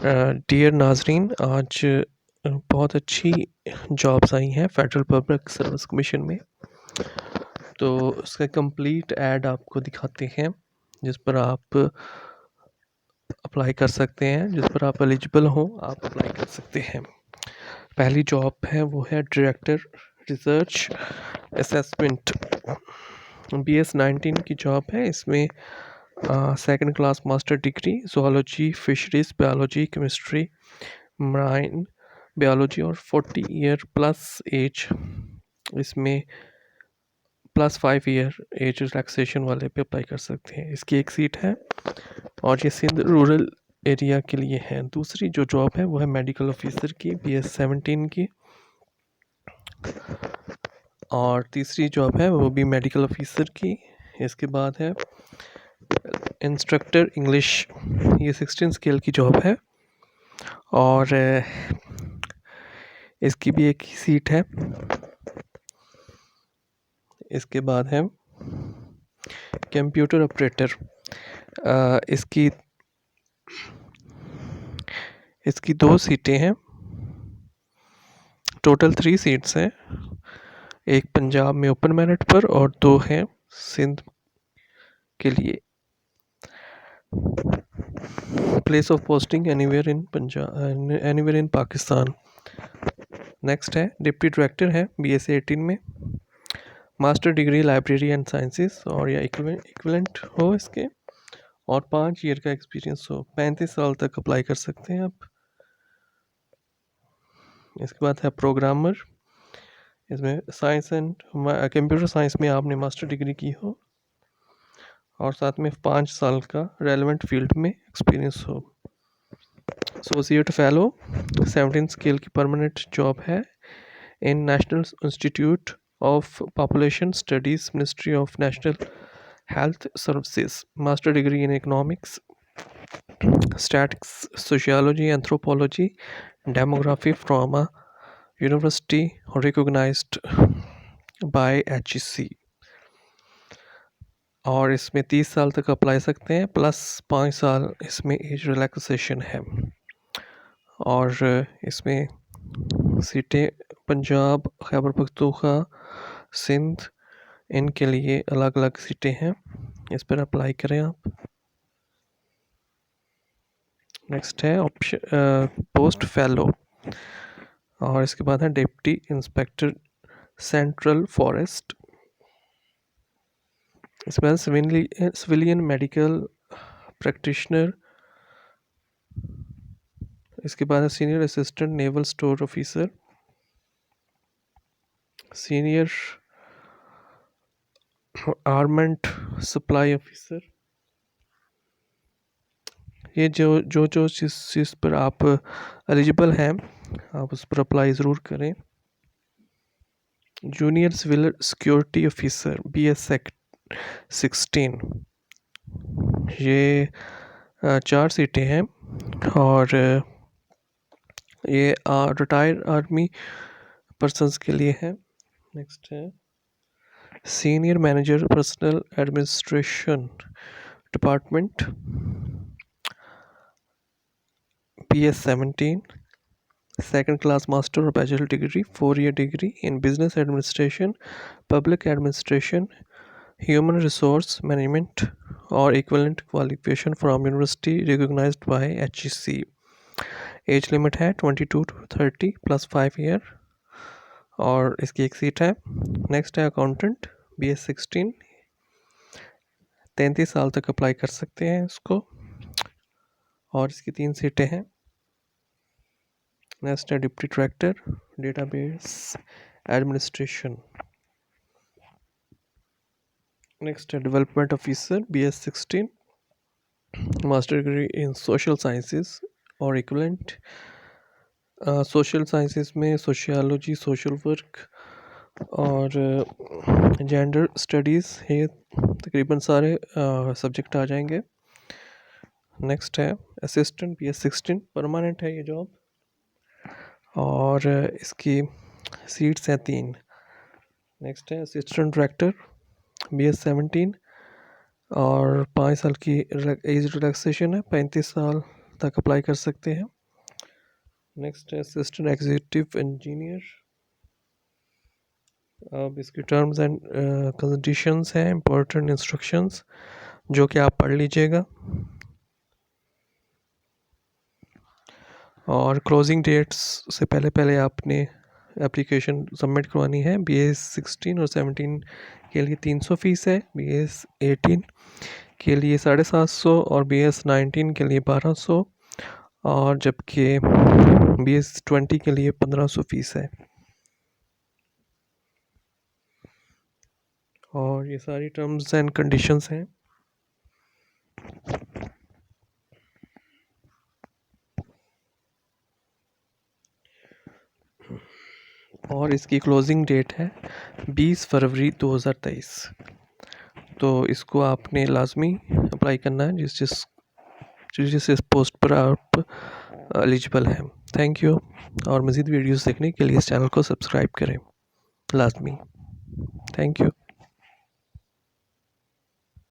Dear नाजरीन, आज बहुत अच्छी जॉब्स आई हैं फेडरल पब्लिक सर्विस कमीशन में। तो उसका कंप्लीट ऐड आपको दिखाते हैं जिस पर आप अप्लाई कर सकते हैं, जिस पर आप एलिजिबल हो आप अप्लाई कर सकते हैं। पहली जॉब है वो है डायरेक्टर रिसर्च असेसमेंट, BS19 की जॉब है। इसमें second class master degree zoology, fisheries, biology, chemistry, marine biology और 40 ईयर प्लस एज, इसमें +5 ईयर एज रिलैक्सेशन वाले पे अप्लाई कर सकते हैं। इसकी एक सीट है और ये सिंध रूरल एरिया के लिए है। दूसरी जो जॉब है वो है मेडिकल ऑफिसर की, BS17 की। और तीसरी जॉब है वो भी मेडिकल ऑफिसर की। इसके बाद है इंस्ट्रक्टर इंग्लिश, ये 16 स्केल की जॉब है और इसकी भी एक ही सीट है। इसके बाद है कंप्यूटर ऑपरेटर, इसकी इसकी 2 सीटें हैं, टोटल 3 सीट्स हैं। एक पंजाब में ओपन मेरिट पर और 2 हैं सिंध के लिए। Place of posting anywhere in Punjab, anywhere in Pakistan. Next है डिप्टी डायरेक्टर है, BS18 में, master degree library and sciences और या इक्विवेलेंट हो इसके, और 5 ईयर का एक्सपीरियंस हो। 35 साल तक अप्लाई कर सकते हैं आप। इसके बाद है प्रोग्रामर, इसमें साइंस एंड कंप्यूटर साइंस में आपने मास्टर डिग्री की हो और साथ में 5 साल का रेलेवेंट फील्ड में एक्सपीरियंस हो। एसोसिएट फेलो 17 स्केल की परमानेंट जॉब है in National Institute of Population Studies, Ministry of National Health Services, master degree in economics, statics, sociology, anthropology, demography from a university recognized by HEC। और इसमें 30 साल तक apply सकते हैं, plus 5 साल इसमें एज रिलैक्सेशन है। और इसमें सीटें पंजाब, खैबर पख्तूनख्वा, सिंध, इनके लिए अलग अलग सीटें हैं। इस पर अप्लाई करें आप। नेक्स्ट है ऑप्शन पोस्ट फेलो, और इसके बाद है डिप्टी इंस्पेक्टर सेंट्रल फॉरेस्ट। इसके बाद सिविलियन मेडिकल प्रैक्टिशनर। इसके बाद है senior assistant naval store officer, senior armament supply officer. ये जो चीज़ पर आप एलिजिबल हैं आप उस पर अप्लाई ज़रूर करें। Junior civil security officer, BS16, ये 4 सीटें हैं और ये रिटायर्ड आर्मी पर्सन्स के लिए है। नेक्स्ट है senior manager personnel administration department, BS17, second class master और bachelor degree, 4 year degree in business administration, public administration, human resource management और equivalent qualification from university recognized by HEC। Age limit है 22 to 30 plus 5 year और इसकी एक seat है। Next है accountant, BS16, 33 साल तक अप्लाई कर सकते हैं इसको और इसकी 3 सीटें हैं। नेक्स्ट है deputy director database administration. Next है development officer, BS16, master degree in social sciences और इक्विवेलेंट। सोशल साइंसेस में सोशियोलॉजी, सोशल वर्क और जेंडर स्टडीज़, ये तकरीबन सारे सब्जेक्ट आ जाएंगे। नेक्स्ट है असिस्टेंट, BS16, परमानेंट है ये जॉब और इसकी सीट्स हैं 3। नेक्स्ट है असिस्टेंट डायरेक्टर, BS17, और 5 साल की एज रिलैक्सेशन है, 35 साल तक अप्लाई कर सकते हैं। नेक्स्ट है असिस्टेंट एग्जीक्यूटिव इंजीनियर। अब इसकी टर्म्स एंड कंडीशंस हैं, इंपॉर्टेंट इंस्ट्रक्शंस जो कि आप पढ़ लीजिएगा। और क्लोजिंग डेट्स से पहले पहले आपने एप्लीकेशन सबमिट करवानी है। BS 16 और 17 के लिए 300 फ़ीस है, BS 18 के लिए 750 और BS 19 के लिए 1200, और जबकि BS 20 के लिए 1500 फ़ीस है। और ये सारी टर्म्स एंड कंडीशंस हैं। और इसकी क्लोजिंग डेट है 20 फरवरी 2023। तो इसको आपने लाजमी अप्लाई करना है जिस जिस पोस्ट पर आप एलिजिबल हैं। Thank you. और मज़ीद वीडियोस देखने के लिए इस चैनल को सब्सक्राइब करें लाजमी। Thank you.